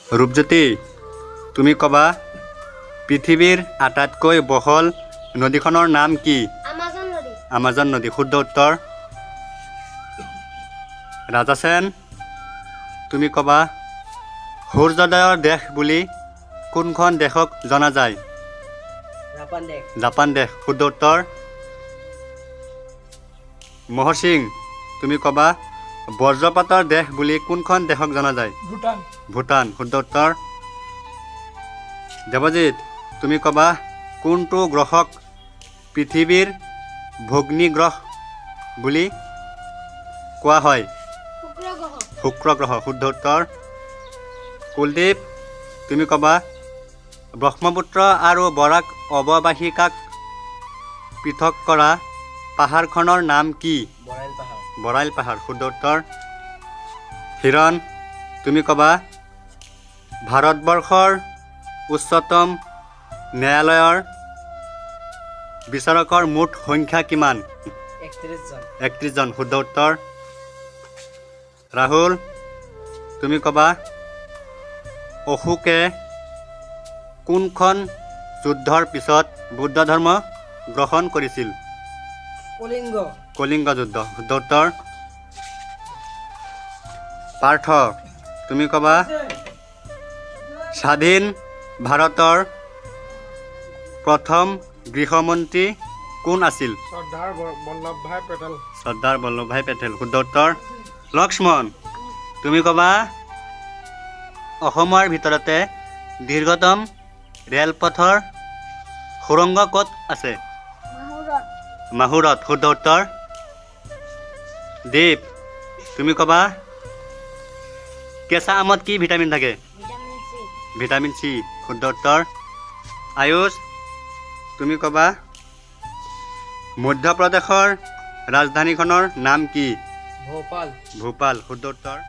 ৰূপজ্যোতি তুমি কবা পৃথিৱীৰ আটাইতকৈ বহল নদীখনৰ নাম কি আমাজন নদী আমাজন নদী শুদ্ধ উত্তৰ ৰাজাসেন তুমি কবা সূৰ্যোদয়ৰ দেশ বুলি কোনখন দেশক জনা যায় জাপান দেশ শুদ্ধ উত্তৰ মহৰ সিং তুমি কবা বজ্ৰপাতৰ দেশ বুলি কোনখন দেশক জনা যায় ভূটান শুদ্ধ উত্তৰ দেৱজিৎ তুমি কবা কোনটো গ্ৰহক পৃথিৱীৰ ভগ্নী গ্ৰহ বুলি কোৱা হয় শুক্ৰ গ্ৰহ শুদ্ধ উত্তৰ কুলদীপ তুমি কবা ব্ৰহ্মপুত্ৰ আৰু বৰাক অৱবাহিকাক পৃথক কৰা পাহাৰখনৰ নাম কি বৰাইল পাহাৰ শুদ্ধ উত্তৰ হিৰণ তুমি কবা ভাৰতবৰ্ষৰ উচ্চতম ন্যায়ালয়ৰ বিচাৰকৰ মুঠ সংখ্যা কিমান 31 জন শুদ্ধ উত্তৰ ৰাহুল তুমি কবা অশোকে কোনখন যুদ্ধৰ পিছত বুদ্ধ ধৰ্ম গ্ৰহণ কৰিছিল কলিংগ যুদ্ধ শুদ্ধ উত্তৰ পাৰ্থ তুমি কবা স্বাধীন ভাৰতৰ প্ৰথম গৃহমন্ত্ৰী কোন আছিল চৰ্দাৰ বল্লভভাই পেটেল শুদ্ধ উত্তৰ লক্ষ্মণ তুমি কবা অসমৰ ভিতৰতে দীৰ্ঘতম ৰেলপথৰ সুৰংগ ক'ত আছে মাহুৰত শুদ্ধ উত্তৰ দীপ তুমি কবা কেঁচা আমত কি ভিটামিন থাকে ভিটামিন চি শুদ্ধ উত্তৰ আয়ুষ তুমি কবা মধ্যপ্ৰদেশৰ ৰাজধানীখনৰ নাম কি ভোপাল শুদ্ধ উত্তৰ